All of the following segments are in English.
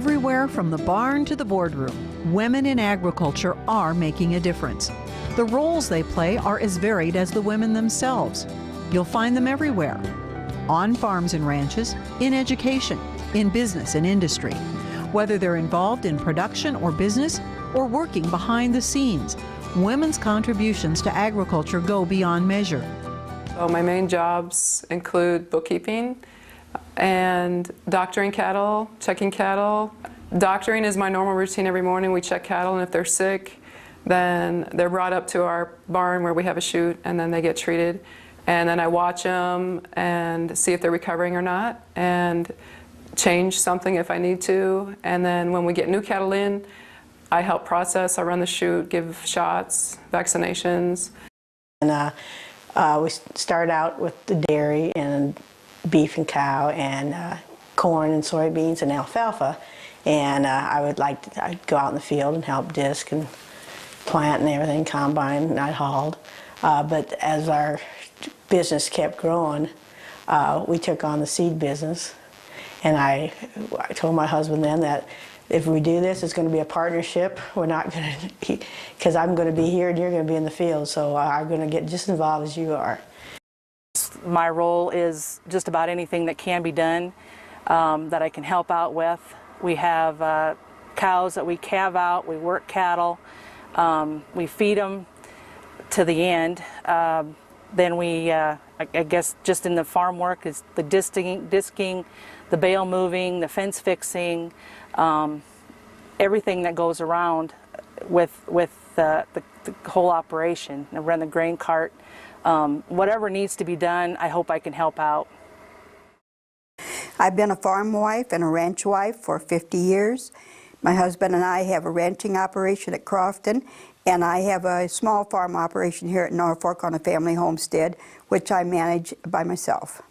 Everywhere from the barn to the boardroom, women in agriculture are making a difference. The roles they play are as varied as the women themselves. You'll find them everywhere. On farms and ranches, in education, in business and industry. Whether they're involved in production or business, or working behind the scenes, women's contributions to agriculture go beyond measure. So my main jobs include bookkeeping and doctoring cattle, checking cattle. Doctoring is my normal routine every morning. We check cattle, and if they're sick, then they're brought up to our barn where we have a chute, and then they get treated. And then I watch them and see if they're recovering or not, and change something if I need to. And then when we get new cattle in, I help process, I run the chute, give shots, vaccinations. And we start out with the dairy and beef and cow and corn and soybeans and alfalfa. And I'd go out in the field and help disc and plant and everything, combine, and I hauled. But as our business kept growing, we took on the seed business. And I told my husband then that if we do this, it's going to be a partnership. We're not going to, because I'm going to be here and you're going to be in the field, so I'm going to get just as involved as you are. My role is just about anything that can be done that I can help out with. We have cows that we calve out, we work cattle, we feed them to the end. Then we, I guess just in the farm work is the disking, the bale moving, the fence fixing, everything that goes around with the whole operation. I run the grain cart. Whatever needs to be done, I hope I can help out. I've been a farm wife and a ranch wife for 50 years. My husband and I have a ranching operation at Crofton, and I have a small farm operation here at Norfolk on a family homestead, which I manage by myself.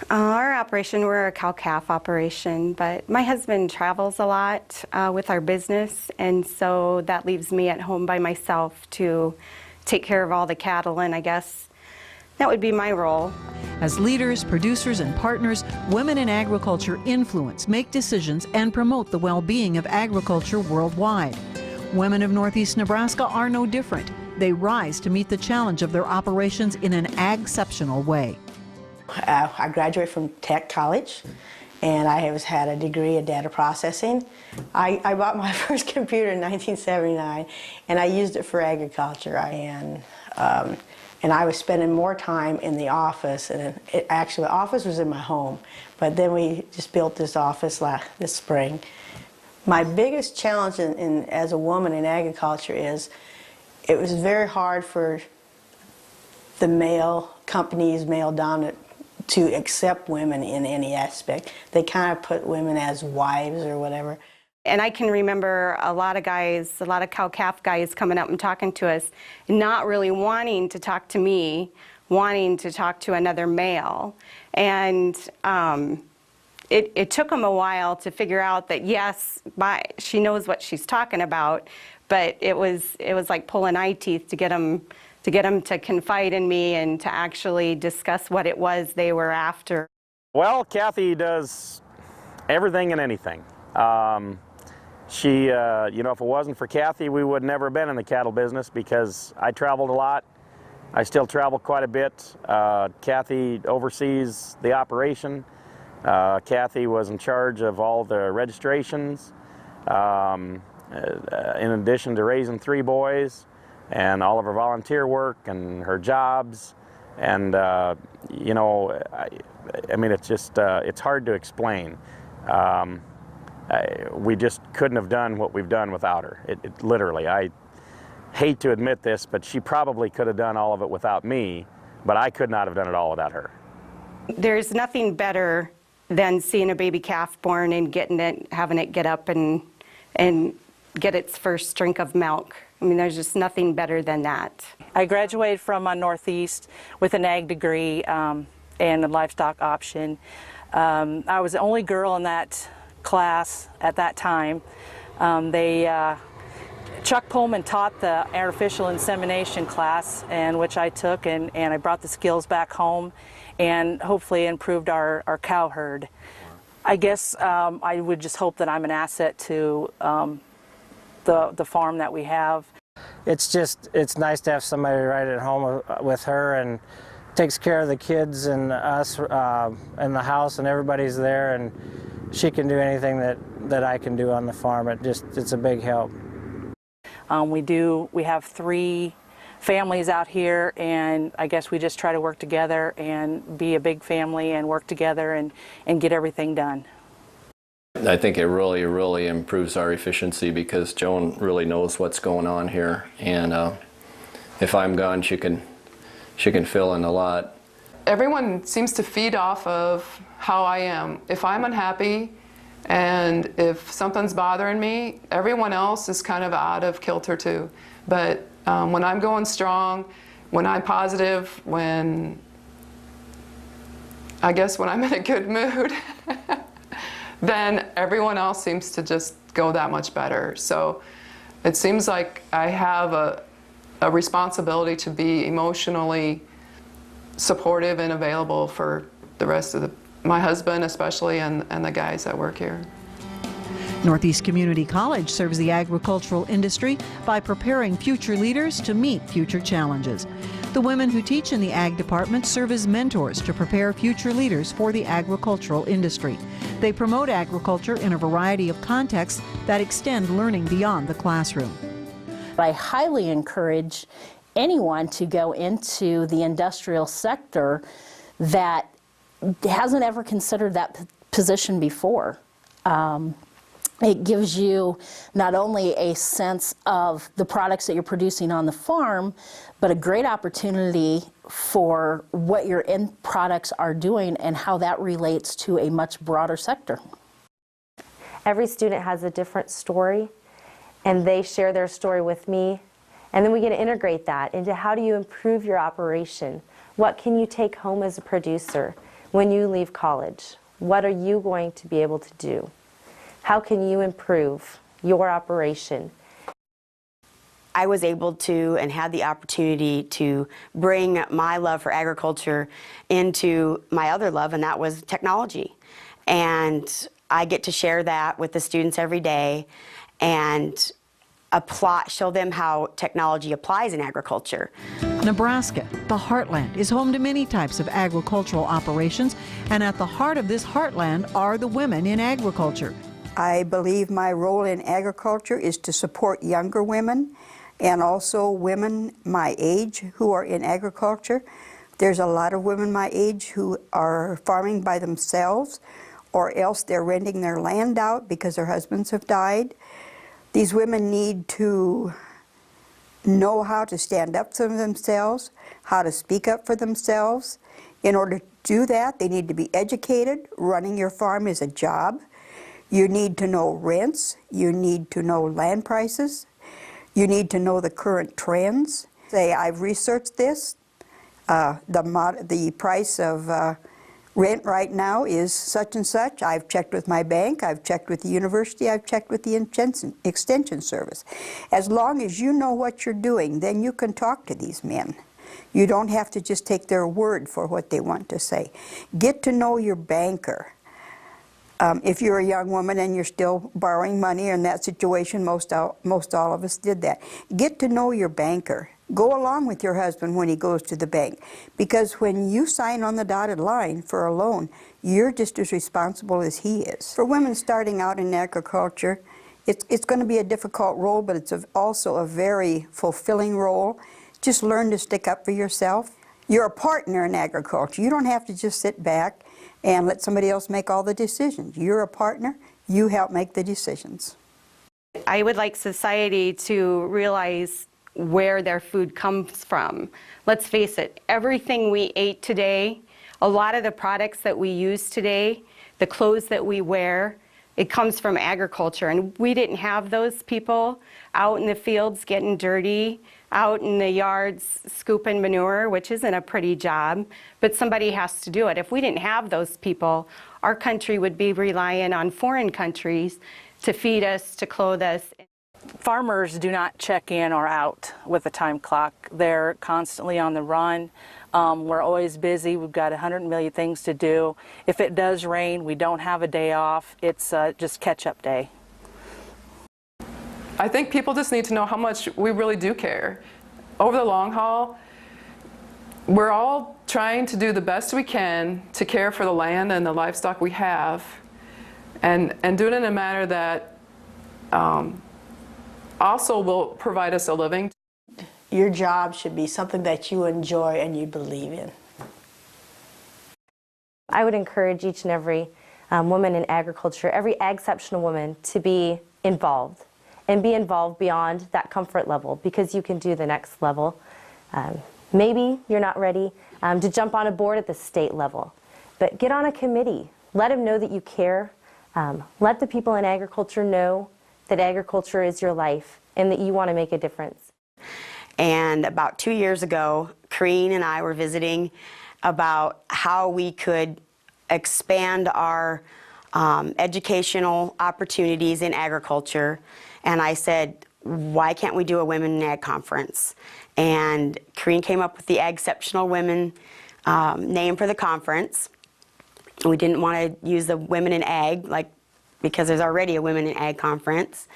Our operation, we're a cow-calf operation, but my husband travels a lot with our business, and so that leaves me at home by myself to take care of all the cattle, and I guess that would be my role. As leaders, producers, and partners, women in agriculture influence, make decisions, and promote the well-being of agriculture worldwide. Women of Northeast Nebraska are no different. They rise to meet the challenge of their operations in an agceptional way. I graduated from Tech College, and I had a degree in data processing. I bought my first computer in 1979, and I used it for agriculture. And I was spending more time in the office, and actually the office was in my home, but then we just built this office this spring. My biggest challenge as a woman in agriculture is it was very hard for the male companies, male dominant, to accept women in any aspect. They kind of put women as wives or whatever. And I can remember a lot of guys, a lot of cow-calf guys coming up and talking to us, not really wanting to talk to me, wanting to talk to another male. And it took them a while to figure out that, yes, she knows what she's talking about, but it was like pulling eye teeth to get them to confide in me and to actually discuss what it was they were after. Well, Kathy does everything and anything. She, you know, if it wasn't for Kathy, we would never have been in the cattle business because I traveled a lot. I still travel quite a bit. Kathy oversees the operation. Kathy was in charge of all the registrations, in addition to raising 3 boys and all of her volunteer work and her jobs. And, you know, I mean, it's just, it's hard to explain. We just couldn't have done what we've done without her. It literally, I hate to admit this, but she probably could have done all of it without me, but I could not have done it all without her. There's nothing better than seeing a baby calf born and having it get up and get its first drink of milk. I mean, there's just nothing better than that. I graduated from Northeast with an ag degree and a livestock option. I was the only girl in that class at that time. Chuck Pullman taught the artificial insemination class, which I took, and I brought the skills back home and hopefully improved our cow herd. I guess I would just hope that I'm an asset to the farm that we have. It's nice to have somebody right at home with her and takes care of the kids and us and the house, and everybody's there, and she can do anything that I can do on the farm. It's a big help. We have 3 families out here, and I guess we just try to work together and be a big family and work together and get everything done. I think it really improves our efficiency because Joan really knows what's going on here, and if I'm gone, she can fill in a lot. Everyone seems to feed off of how I am. If I'm unhappy and if something's bothering me, everyone else is kind of out of kilter too. But when I'm going strong, when I'm positive, when I'm in a good mood, then everyone else seems to just go that much better. So it seems like I have a responsibility to be emotionally supportive and available for the rest of my husband especially, and the guys that work here. Northeast Community College serves the agricultural industry by preparing future leaders to meet future challenges. The women who teach in the Ag Department serve as mentors to prepare future leaders for the agricultural industry. They promote agriculture in a variety of contexts that extend learning beyond the classroom. I highly encourage anyone to go into the industrial sector that hasn't ever considered that position before. It gives you not only a sense of the products that you're producing on the farm, but a great opportunity for what your end products are doing and how that relates to a much broader sector. Every student has a different story, and they share their story with me, and then we get to integrate that into how do you improve your operation? What can you take home as a producer when you leave college? What are you going to be able to do? How can you improve your operation? I was able to and had the opportunity to bring my love for agriculture into my other love, and that was technology. And I get to share that with the students every day and show them how technology applies in agriculture. Nebraska, the heartland, is home to many types of agricultural operations, and at the heart of this heartland are the women in agriculture. I believe my role in agriculture is to support younger women and also women my age who are in agriculture. There's a lot of women my age who are farming by themselves, or else they're renting their land out because their husbands have died. These women need to know how to stand up for themselves, how to speak up for themselves. In order to do that, they need to be educated. Running your farm is a job. You need to know rents. You need to know land prices. You need to know the current trends. Say, I've researched this. The price of rent right now is such and such. I've checked with my bank. I've checked with the university. I've checked with the extension service. As long as you know what you're doing, then you can talk to these men. You don't have to just take their word for what they want to say. Get to know your banker. If you're a young woman and you're still borrowing money, in that situation, most all of us did that. Get to know your banker. Go along with your husband when he goes to the bank, because when you sign on the dotted line for a loan, you're just as responsible as he is. For women starting out in agriculture, it's going to be a difficult role, but it's also a very fulfilling role. Just learn to stick up for yourself. You're a partner in agriculture. You don't have to just sit back and let somebody else make all the decisions. You're a partner. You help make the decisions. I would like society to realize where their food comes from. Let's face it, everything we ate today, a lot of the products that we use today, the clothes that we wear, it comes from agriculture. And we didn't have those people out in the fields getting dirty, out in the yards scooping manure, which isn't a pretty job, but somebody has to do it. If we didn't have those people, our country would be relying on foreign countries to feed us, to clothe us. Farmers do not check in or out with a time clock. They're constantly on the run. We're always busy. We've got 100 million things to do. If it does rain, we don't have a day off. It's just catch-up day. I think people just need to know how much we really do care. Over the long haul, we're all trying to do the best we can to care for the land and the livestock we have, and do it in a manner that also will provide us a living. Your job should be something that you enjoy and you believe in. I would encourage each and every woman in agriculture, every Agceptional woman, to be involved, and be involved beyond that comfort level, because you can do the next level. Maybe you're not ready to jump on a board at the state level, but get on a committee. Let them know that you care. Let the people in agriculture know that agriculture is your life and that you want to make a difference. And about 2 years ago, Corrine and I were visiting about how we could expand our educational opportunities in agriculture. And I said, why can't we do a Women in Ag conference? And Corrine came up with the Agceptional Women name for the conference. We didn't want to use the Women in Ag, because there's already a Women in Ag conference.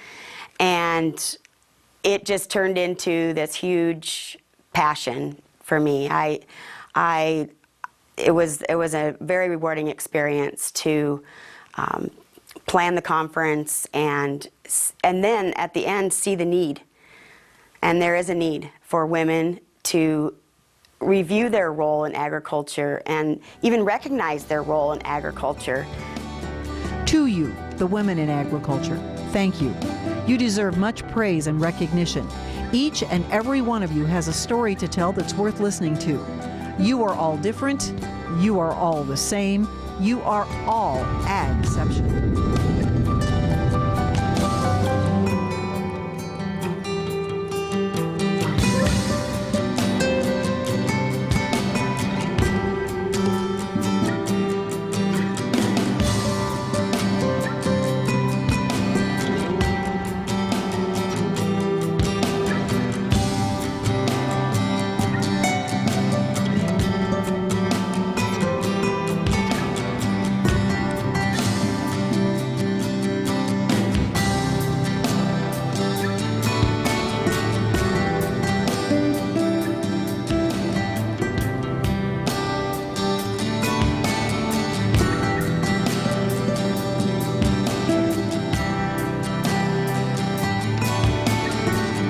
And it just turned into this huge passion for me. It was a very rewarding experience to plan the conference and then at the end see the need. And there is a need for women to review their role in agriculture and even recognize their role in agriculture. To you, the women in agriculture, thank you. You deserve much praise and recognition. Each and every one of you has a story to tell that's worth listening to. You are all different. You are all the same. You are all Agceptional.